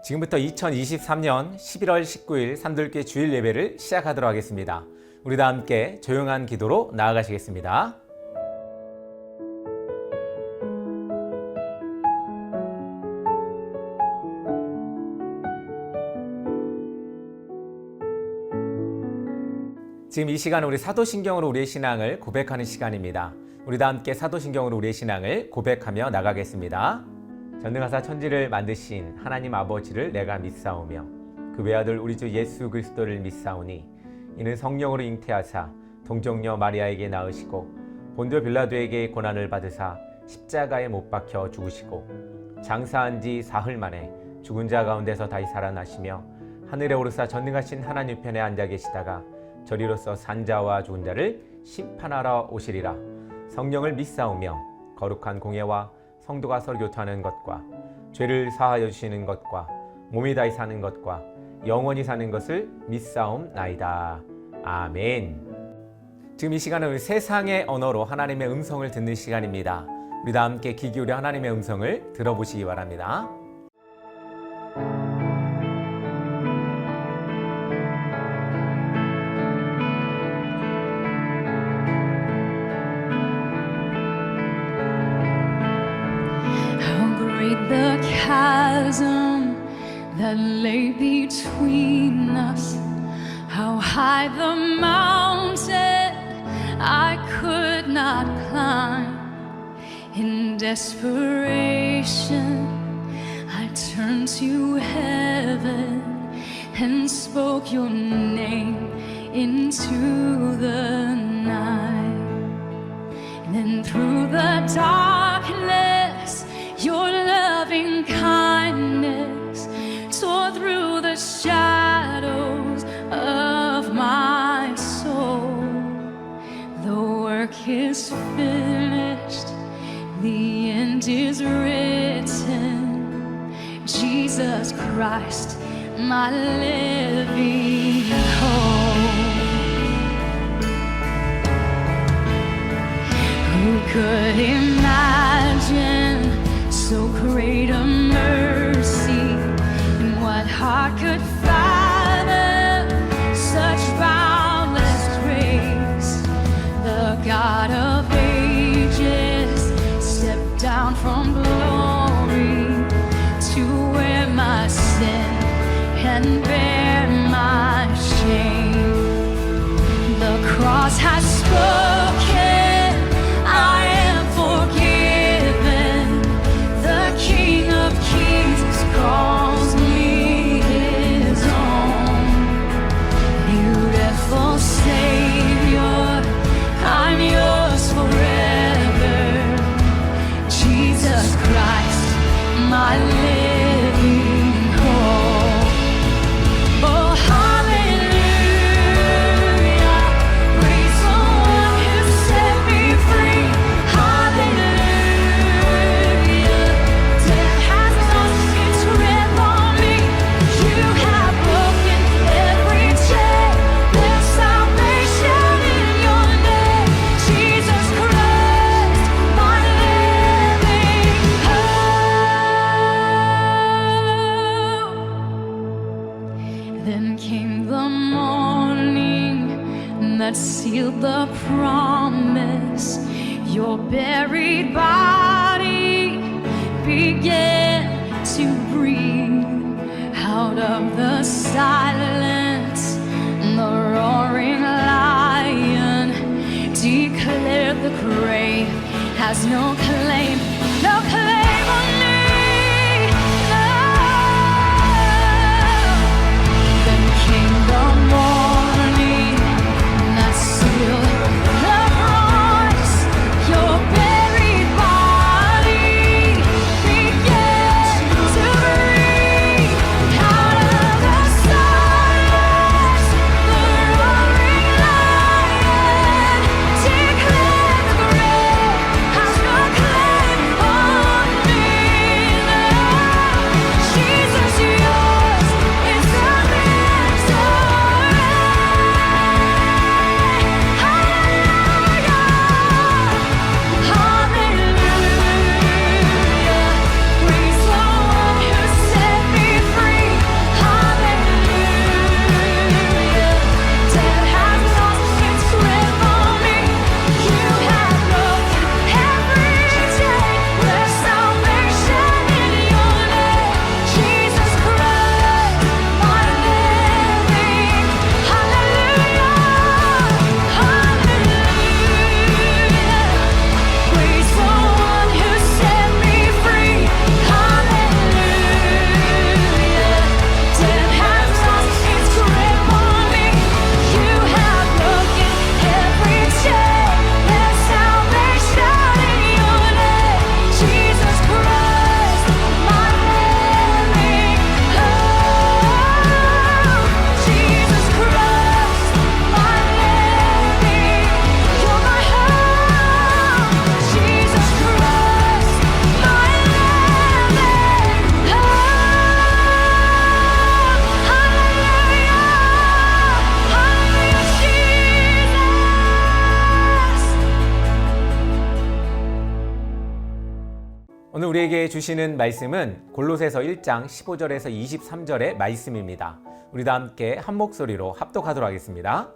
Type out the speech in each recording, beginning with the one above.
지금부터 2023년 11월 19일 산들교회 주일 예배를 시작하도록 하겠습니다. 우리 다 함께 조용한 기도로 나아가시겠습니다. 지금 이 시간은 우리 사도신경으로 우리의 신앙을 고백하는 시간입니다. 우리 다 함께 사도신경으로 우리의 신앙을 고백하며 나가겠습니다. 전능하사 천지를 만드신 하나님 아버지를 내가 믿사오며 그 외아들 우리 주 예수 그리스도를 믿사오니 이는 성령으로 잉태하사 동정녀 마리아에게 낳으시고 본디오 빌라도에게 고난을 받으사 십자가에 못 박혀 죽으시고 장사한 지 사흘 만에 죽은 자 가운데서 다시 살아나시며 하늘에 오르사 전능하신 하나님 편에 앉아 계시다가 저리로서 산자와 죽은 자를 심판하러 오시리라. 성령을 믿사오며 거룩한 공예와 성도가 서로 교통하는 것과 죄를 사하여 주시는 것과 몸이 다시 사는 것과 영원히 사는 것을 믿사옵나이다. 아멘. 지금 이 시간은 세상의 언어로 하나님의 음성을 듣는 시간입니다. 우리 다 함께 귀 기울여 하나님의 음성을 들어보시기 바랍니다. The chasm that lay between us, how high the mountain I could not climb. In desperation, I turned to heaven and spoke your name into the night. And then through the darkness, your loving kindness tore through the shadows of my soul. The work is finished, the end is written. Jesus Christ, my living hope. Who could imagine so great a mercy, and what heart could fathom such boundless grace? The God of ages stepped down from glory to wear my sin and bear my shame. The cross has spoken, I am forgiven. King of Kings calls me his own. Beautiful Savior, I'm yours forever. Jesus Christ, my living hope. Oh, hallelujah, praise the one who set me free. Hallelujah. Then came the morning that sealed the promise. Your buried body began to breathe. Out of the silence, the roaring lion declared the grave has no claim, no claim on me. The morning that sealed the promise, your buried body began to breathe. Out of the silence, the roaring lion declared the grave has no claim on 오늘 우리에게 주시는 말씀은 골로새서 1장 15절에서 23절의 말씀입니다. 우리 다 함께 한 목소리로 합독하도록 하겠습니다.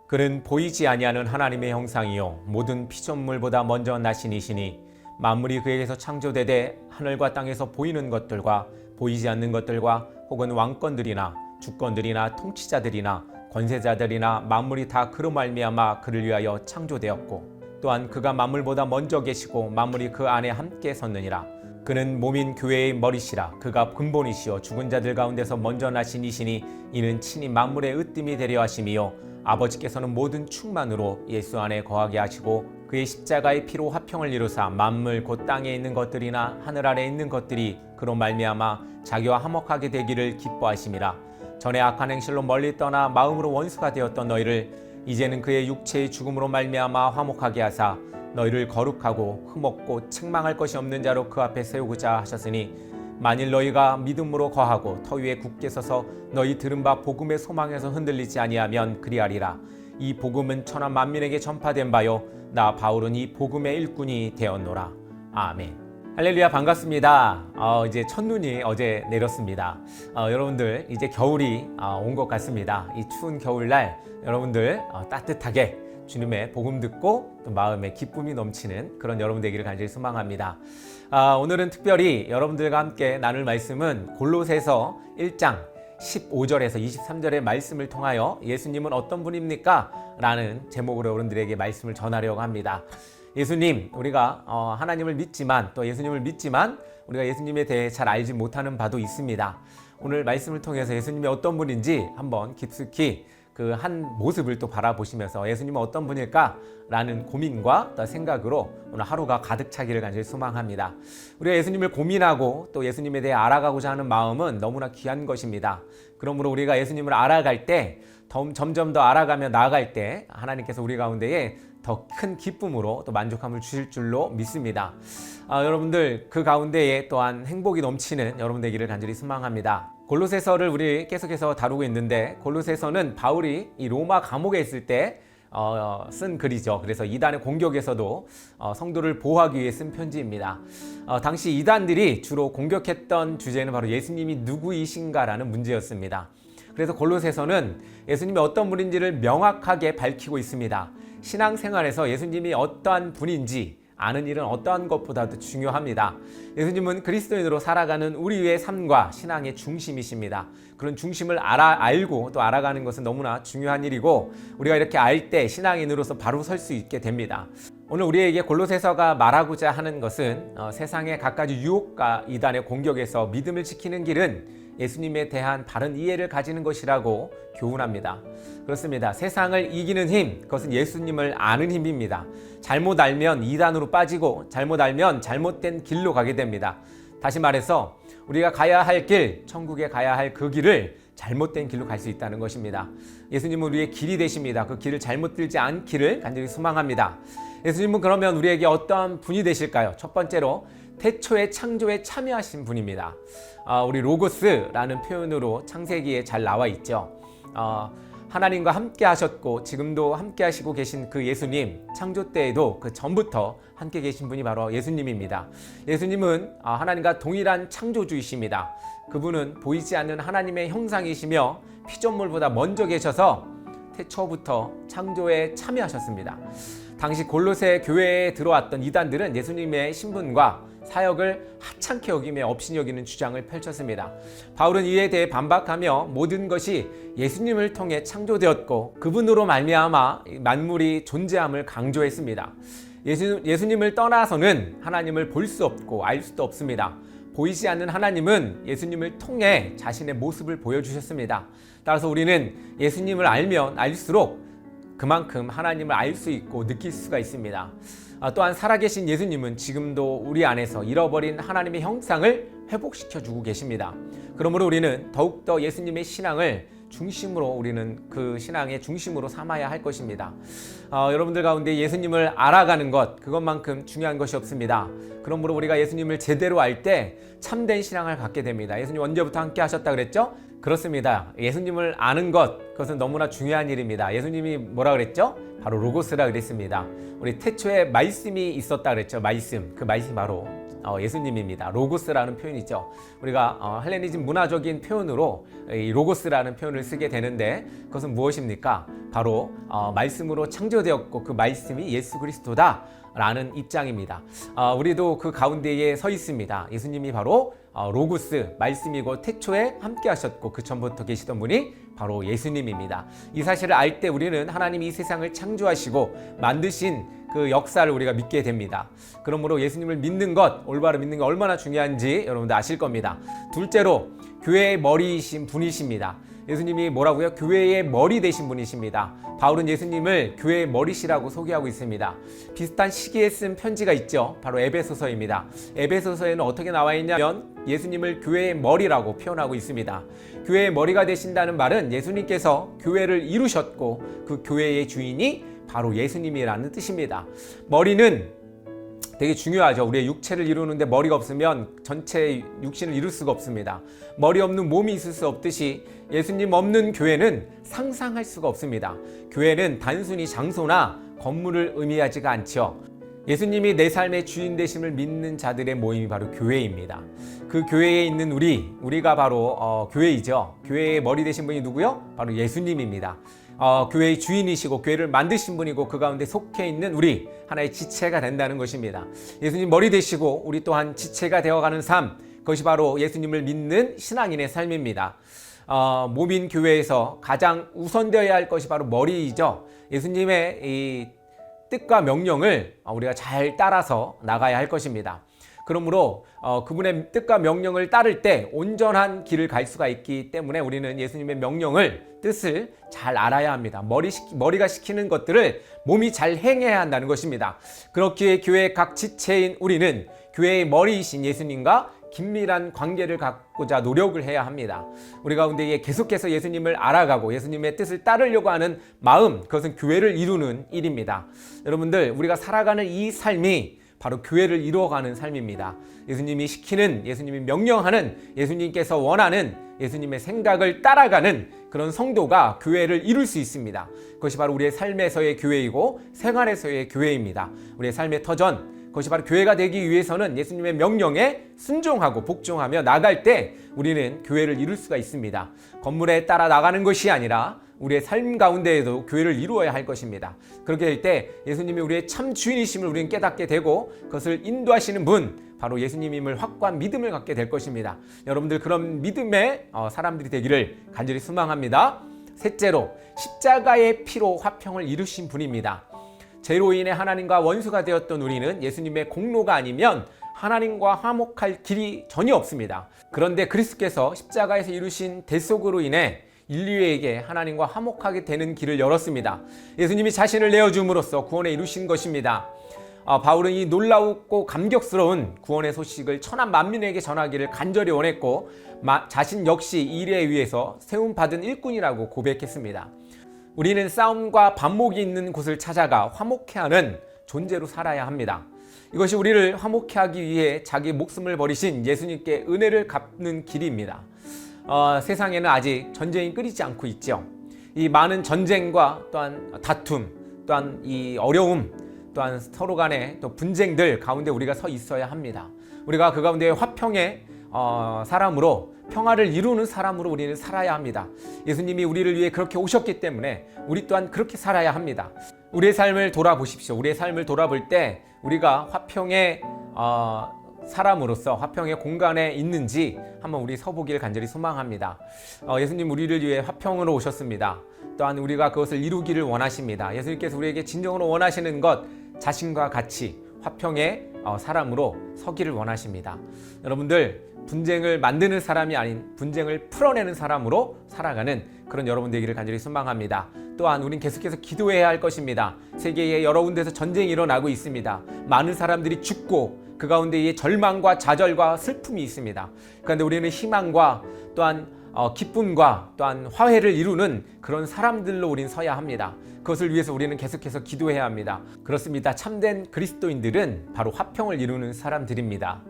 그는 보이지 아니하는 하나님의 형상이요 모든 피조물보다 먼저 나신 이시니 만물이 그에게서 창조되되 하늘과 땅에서 보이는 것들과 보이지 않는 것들과 혹은 왕권들이나 주권들이나 통치자들이나 권세자들이나 만물이 다 그로 말미암아 그를 위하여 창조되었고 또한 그가 만물보다 먼저 계시고 만물이 그 안에 함께 섰느니라. 그는 몸인 교회의 머리시라. 그가 근본이시요 죽은 자들 가운데서 먼저 나신 이시니 이는 친히 만물의 으뜸이 되려 하심이요 아버지께서는 모든 충만으로 예수 안에 거하게 하시고 그의 십자가의 피로 화평을 이루사 만물 곧 땅에 있는 것들이나 하늘 아래 있는 것들이 그로 말미암아 자기와 화목하게 되기를 기뻐하심이라. 전에 악한 행실로 멀리 떠나 마음으로 원수가 되었던 너희를 이제는 그의 육체의 죽음으로 말미암아 화목하게 하사 너희를 거룩하고 흠없고 책망할 것이 없는 자로 그 앞에 세우고자 하셨으니 만일 너희가 믿음으로 거하고 터 위에 굳게 서서 너희 들은 바 복음의 소망에서 흔들리지 아니하면 그리하리라. 이 복음은 천하 만민에게 전파된 바요 나 바울은 이 복음의 일꾼이 되었노라. 아멘. 할렐루야, 반갑습니다. 이제 첫눈이 어제 내렸습니다. 여러분들 이제 겨울이 온 것 같습니다. 이 추운 겨울날 여러분들 따뜻하게 주님의 복음 듣고 또 마음에 기쁨이 넘치는 그런 여러분 되기를 간절히 소망합니다. 오늘은 특별히 여러분들과 함께 나눌 말씀은 골로새서 1장 15절에서 23절의 말씀을 통하여 예수님은 어떤 분입니까? 라는 제목으로 여러분들에게 말씀을 전하려고 합니다. 예수님, 우리가 하나님을 믿지만 또 예수님을 믿지만 우리가 예수님에 대해 잘 알지 못하는 바도 있습니다. 오늘 말씀을 통해서 예수님이 어떤 분인지 한번 깊숙이 그 한 모습을 또 바라보시면서 예수님은 어떤 분일까? 라는 고민과 또 생각으로 오늘 하루가 가득 차기를 간절히 소망합니다. 우리가 예수님을 고민하고 또 예수님에 대해 알아가고자 하는 마음은 너무나 귀한 것입니다. 그러므로 우리가 예수님을 알아갈 때 점점 더 알아가며 나아갈 때 하나님께서 우리 가운데에 더 큰 기쁨으로 또 만족함을 주실 줄로 믿습니다. 여러분들 그 가운데에 또한 행복이 넘치는 여러분 되기를 간절히 소망합니다. 골로새서를 우리 계속해서 다루고 있는데 골로새서는 바울이 이 로마 감옥에 있을 때 쓴 글이죠. 그래서 이단의 공격에서도 성도를 보호하기 위해 쓴 편지입니다. 당시 이단들이 주로 공격했던 주제는 바로 예수님이 누구이신가라는 문제였습니다. 그래서 골로새서는 예수님이 어떤 분인지를 명확하게 밝히고 있습니다. 신앙생활에서 예수님이 어떠한 분인지 아는 일은 어떠한 것보다도 중요합니다. 예수님은 그리스도인으로 살아가는 우리의 삶과 신앙의 중심이십니다. 그런 중심을 알고 또 알아가는 것은 너무나 중요한 일이고 우리가 이렇게 알 때 신앙인으로서 바로 설 수 있게 됩니다. 오늘 우리에게 골로새서가 말하고자 하는 것은 세상의 갖가지 유혹과 이단의 공격에서 믿음을 지키는 길은 예수님에 대한 바른 이해를 가지는 것이라고 교훈합니다. 그렇습니다. 세상을 이기는 힘, 그것은 예수님을 아는 힘입니다. 잘못 알면 이단으로 빠지고 잘못 알면 잘못된 길로 가게 됩니다. 다시 말해서 우리가 가야 할 길, 천국에 가야 할 그 길을 잘못된 길로 갈 수 있다는 것입니다. 예수님은 우리의 길이 되십니다. 그 길을 잘못 들지 않기를 간절히 소망합니다. 예수님은 그러면 우리에게 어떠한 분이 되실까요? 첫 번째로 태초의 창조에 참여하신 분입니다. 우리 로고스라는 표현으로 창세기에 잘 나와 있죠. 하나님과 함께 하셨고 지금도 함께 하시고 계신 그 예수님, 창조 때에도 그 전부터 함께 계신 분이 바로 예수님입니다. 예수님은 하나님과 동일한 창조주이십니다. 그분은 보이지 않는 하나님의 형상이시며 피조물보다 먼저 계셔서 태초부터 창조에 참여하셨습니다. 당시 골로새 교회에 들어왔던 이단들은 예수님의 신분과 사역을 하찮게 여기며 업신 여기는 주장을 펼쳤습니다. 바울은 이에 대해 반박하며 모든 것이 예수님을 통해 창조되었고 그분으로 말미암아 만물이 존재함을 강조했습니다. 예수님을 떠나서는 하나님을 볼 수 없고 알 수도 없습니다. 보이지 않는 하나님은 예수님을 통해 자신의 모습을 보여주셨습니다. 따라서 우리는 예수님을 알면 알수록 그만큼 하나님을 알 수 있고 느낄 수가 있습니다. 또한 살아계신 예수님은 지금도 우리 안에서 잃어버린 하나님의 형상을 회복시켜주고 계십니다. 그러므로 우리는 더욱더 예수님의 신앙을 중심으로 우리는 그 신앙의 중심으로 삼아야 할 것입니다. 여러분들 가운데 예수님을 알아가는 것, 그것만큼 중요한 것이 없습니다. 그러므로 우리가 예수님을 제대로 알 때 참된 신앙을 갖게 됩니다. 예수님 언제부터 함께 하셨다 그랬죠? 그렇습니다. 예수님을 아는 것, 그것은 너무나 중요한 일입니다. 예수님이 뭐라 그랬죠? 바로 로고스라 그랬습니다. 우리 태초에 말씀이 있었다 그랬죠. 말씀, 그 말씀이 바로 예수님입니다. 로고스라는 표현이죠. 우리가 헬레니즘 문화적인 표현으로 이 로고스라는 표현을 쓰게 되는데 그것은 무엇입니까? 바로 말씀으로 창조되었고 그 말씀이 예수 그리스도다 라는 입장입니다. 우리도 그 가운데에 서 있습니다. 예수님이 바로 로고스, 말씀이고 태초에 함께 하셨고 그 전부터 계시던 분이 바로 예수님입니다. 이 사실을 알 때 우리는 하나님이 이 세상을 창조하시고 만드신 그 역사를 우리가 믿게 됩니다. 그러므로 예수님을 믿는 것, 올바로 믿는 게 얼마나 중요한지 여러분들 아실 겁니다. 둘째로 교회의 머리이신 분이십니다. 예수님이 뭐라고요? 교회의 머리 되신 분이십니다. 바울은 예수님을 교회의 머리시라고 소개하고 있습니다. 비슷한 시기에 쓴 편지가 있죠. 바로 에베소서입니다. 에베소서에는 어떻게 나와 있냐면 예수님을 교회의 머리라고 표현하고 있습니다. 교회의 머리가 되신다는 말은 예수님께서 교회를 이루셨고 그 교회의 주인이 바로 예수님이라는 뜻입니다. 머리는 되게 중요하죠. 우리의 육체를 이루는데 머리가 없으면 전체 육신을 이룰 수가 없습니다. 머리 없는 몸이 있을 수 없듯이 예수님 없는 교회는 상상할 수가 없습니다. 교회는 단순히 장소나 건물을 의미하지가 않죠. 예수님이 내 삶의 주인 되심을 믿는 자들의 모임이 바로 교회입니다. 그 교회에 있는 우리가 바로 교회이죠. 교회의 머리 되신 분이 누구요? 바로 예수님입니다. 교회의 주인이시고 교회를 만드신 분이고 그 가운데 속해 있는 우리 하나의 지체가 된다는 것입니다. 예수님 머리 되시고 우리 또한 지체가 되어가는 삶, 그것이 바로 예수님을 믿는 신앙인의 삶입니다. 몸인 교회에서 가장 우선되어야 할 것이 바로 머리이죠. 예수님의 이 뜻과 명령을 우리가 잘 따라서 나가야 할 것입니다. 그러므로 그분의 뜻과 명령을 따를 때 온전한 길을 갈 수가 있기 때문에 우리는 예수님의 명령을, 뜻을 잘 알아야 합니다. 머리가 시키는 것들을 몸이 잘 행해야 한다는 것입니다. 그렇기에 교회의 각 지체인 우리는 교회의 머리이신 예수님과 긴밀한 관계를 갖고자 노력을 해야 합니다. 우리 가운데 계속해서 예수님을 알아가고 예수님의 뜻을 따르려고 하는 마음, 그것은 교회를 이루는 일입니다. 여러분들, 우리가 살아가는 이 삶이 바로 교회를 이루어가는 삶입니다. 예수님이 시키는, 예수님이 명령하는, 예수님께서 원하는 예수님의 생각을 따라가는 그런 성도가 교회를 이룰 수 있습니다. 그것이 바로 우리의 삶에서의 교회이고 생활에서의 교회입니다. 우리의 삶의 터전, 그것이 바로 교회가 되기 위해서는 예수님의 명령에 순종하고 복종하며 나갈 때 우리는 교회를 이룰 수가 있습니다. 건물에 따라 나가는 것이 아니라 우리의 삶 가운데에도 교회를 이루어야 할 것입니다. 그렇게 될 때 예수님이 우리의 참 주인이심을 우리는 깨닫게 되고 그것을 인도하시는 분, 바로 예수님임을 확고한 믿음을 갖게 될 것입니다. 여러분들 그런 믿음의 사람들이 되기를 간절히 소망합니다. 셋째로, 십자가의 피로 화평을 이루신 분입니다. 죄로 인해 하나님과 원수가 되었던 우리는 예수님의 공로가 아니면 하나님과 화목할 길이 전혀 없습니다. 그런데 그리스도께서 십자가에서 이루신 대속으로 인해 인류에게 하나님과 화목하게 되는 길을 열었습니다. 예수님이 자신을 내어줌으로써 구원에 이루신 것입니다. 바울은 이 놀라웠고 감격스러운 구원의 소식을 천한 만민에게 전하기를 간절히 원했고 자신 역시 이 일에 위해서 세움받은 일꾼이라고 고백했습니다. 우리는 싸움과 반목이 있는 곳을 찾아가 화목해 하는 존재로 살아야 합니다. 이것이 우리를 화목해 하기 위해 자기 목숨을 버리신 예수님께 은혜를 갚는 길입니다. 세상에는 아직 전쟁이 끊이지 않고 있죠. 이 많은 전쟁과 또한 다툼, 또한 이 어려움, 또한 서로 간의 또 분쟁들 가운데 우리가 서 있어야 합니다. 우리가 그 가운데 화평의 사람으로, 평화를 이루는 사람으로 우리는 살아야 합니다. 예수님이 우리를 위해 그렇게 오셨기 때문에 우리 또한 그렇게 살아야 합니다. 우리의 삶을 돌아보십시오. 우리의 삶을 돌아볼 때 우리가 화평의 사람으로서 화평의 공간에 있는지 한번 우리 서보기를 간절히 소망합니다. 예수님 우리를 위해 화평으로 오셨습니다. 또한 우리가 그것을 이루기를 원하십니다. 예수님께서 우리에게 진정으로 원하시는 것, 자신과 같이 화평의 사람으로 서기를 원하십니다. 여러분들, 분쟁을 만드는 사람이 아닌 분쟁을 풀어내는 사람으로 살아가는 그런 여러분 되기를 간절히 소망합니다. 또한 우린 계속해서 기도해야 할 것입니다. 세계에 여러 군데서 전쟁이 일어나고 있습니다. 많은 사람들이 죽고 그 가운데에 절망과 좌절과 슬픔이 있습니다. 그런데 우리는 희망과 또한 기쁨과 또한 화해를 이루는 그런 사람들로 우린 서야 합니다. 그것을 위해서 우리는 계속해서 기도해야 합니다. 그렇습니다. 참된 그리스도인들은 바로 화평을 이루는 사람들입니다.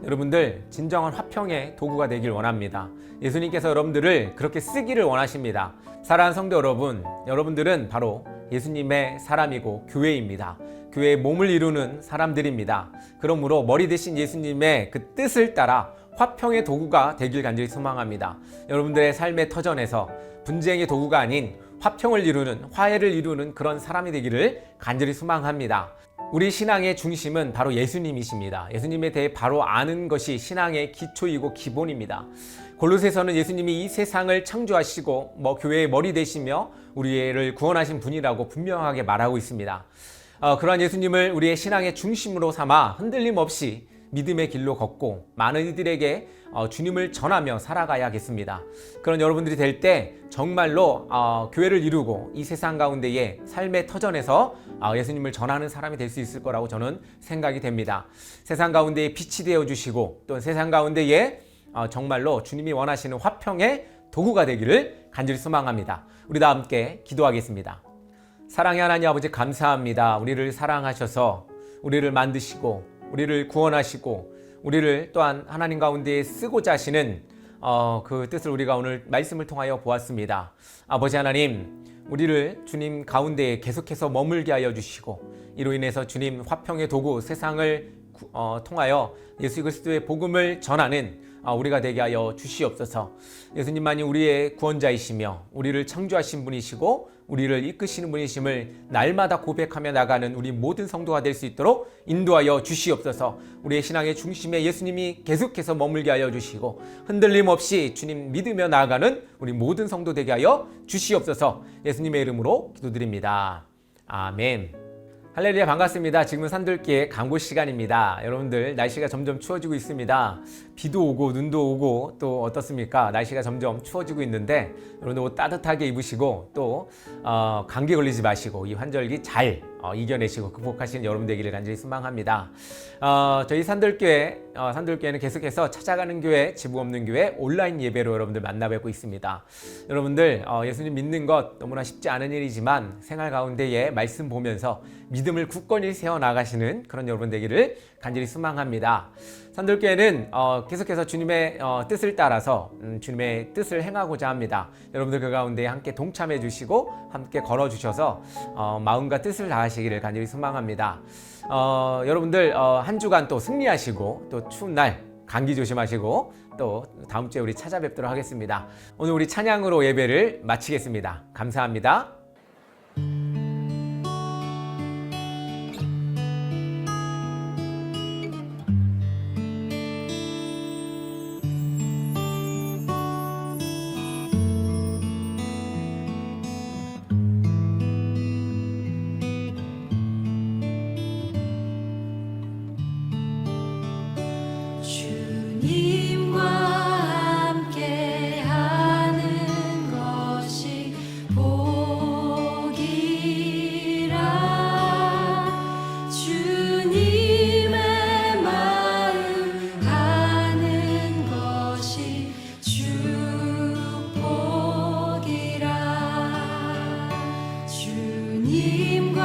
여러분들, 진정한 화평의 도구가 되길 원합니다. 예수님께서 여러분들을 그렇게 쓰기를 원하십니다. 사랑하는 성도 여러분, 여러분들은 바로 예수님의 사람이고 교회입니다. 교회의 몸을 이루는 사람들입니다. 그러므로 머리 대신 예수님의 그 뜻을 따라 화평의 도구가 되길 간절히 소망합니다. 여러분들의 삶의 터전에서 분쟁의 도구가 아닌 화평을 이루는, 화해를 이루는 그런 사람이 되기를 간절히 소망합니다. 우리 신앙의 중심은 바로 예수님이십니다. 예수님에 대해 바로 아는 것이 신앙의 기초이고 기본입니다. 골로새서는 예수님이 이 세상을 창조하시고 교회의 머리 되시며 우리를 구원하신 분이라고 분명하게 말하고 있습니다. 그러한 예수님을 우리의 신앙의 중심으로 삼아 흔들림 없이 믿음의 길로 걷고 많은 이들에게 주님을 전하며 살아가야겠습니다. 그런 여러분들이 될 때 정말로 교회를 이루고 이 세상 가운데에 삶의 터전에서 예수님을 전하는 사람이 될 수 있을 거라고 저는 생각이 됩니다. 세상 가운데에 빛이 되어주시고 또 세상 가운데에 정말로 주님이 원하시는 화평의 도구가 되기를 간절히 소망합니다. 우리 다 함께 기도하겠습니다. 사랑의 하나님 아버지, 감사합니다. 우리를 사랑하셔서 우리를 만드시고 우리를 구원하시고 우리를 또한 하나님 가운데에 쓰고자 하시는 그 뜻을 우리가 오늘 말씀을 통하여 보았습니다. 아버지 하나님, 우리를 주님 가운데에 계속해서 머물게 하여 주시고 이로 인해서 주님 화평의 도구 세상을 통하여 예수 그리스도의 복음을 전하는 우리가 되게 하여 주시옵소서. 예수님만이 우리의 구원자이시며 우리를 창조하신 분이시고 우리를 이끄시는 분이심을 날마다 고백하며 나가는 우리 모든 성도가 될 수 있도록 인도하여 주시옵소서. 우리의 신앙의 중심에 예수님이 계속해서 머물게 하여 주시고 흔들림 없이 주님 믿으며 나아가는 우리 모든 성도 되게 하여 주시옵소서. 예수님의 이름으로 기도드립니다. 아멘. 할렐루야, 반갑습니다. 지금은 산들기의 강고 시간입니다. 여러분들 날씨가 점점 추워지고 있습니다. 비도 오고 눈도 오고 또 어떻습니까? 날씨가 점점 추워지고 있는데 여러분들 옷 따뜻하게 입으시고 또 감기 걸리지 마시고 이 환절기 잘 이겨내시고 극복하시는 여러분 되기를 간절히 소망합니다. 저희 산들교회는 계속해서 찾아가는 교회, 지부 없는 교회 온라인 예배로 여러분들 만나뵙고 있습니다. 여러분들 예수님 믿는 것 너무나 쉽지 않은 일이지만 생활 가운데에 말씀 보면서 믿음을 굳건히 세워나가시는 그런 여러분 되기를 간절히 소망합니다. 산들교회는 계속해서 주님의 뜻을 따라서 주님의 뜻을 행하고자 합니다. 여러분들 그 가운데 함께 동참해 주시고 함께 걸어주셔서 마음과 뜻을 다하시기를 간절히 소망합니다. 여러분들 한 주간 또 승리하시고 또 추운 날 감기 조심하시고 또 다음 주에 우리 찾아뵙도록 하겠습니다. 오늘 우리 찬양으로 예배를 마치겠습니다. 감사합니다. 주님과 함께하는 것이 복이라. 주님의 마음 아는 것이 축복이라. 주님과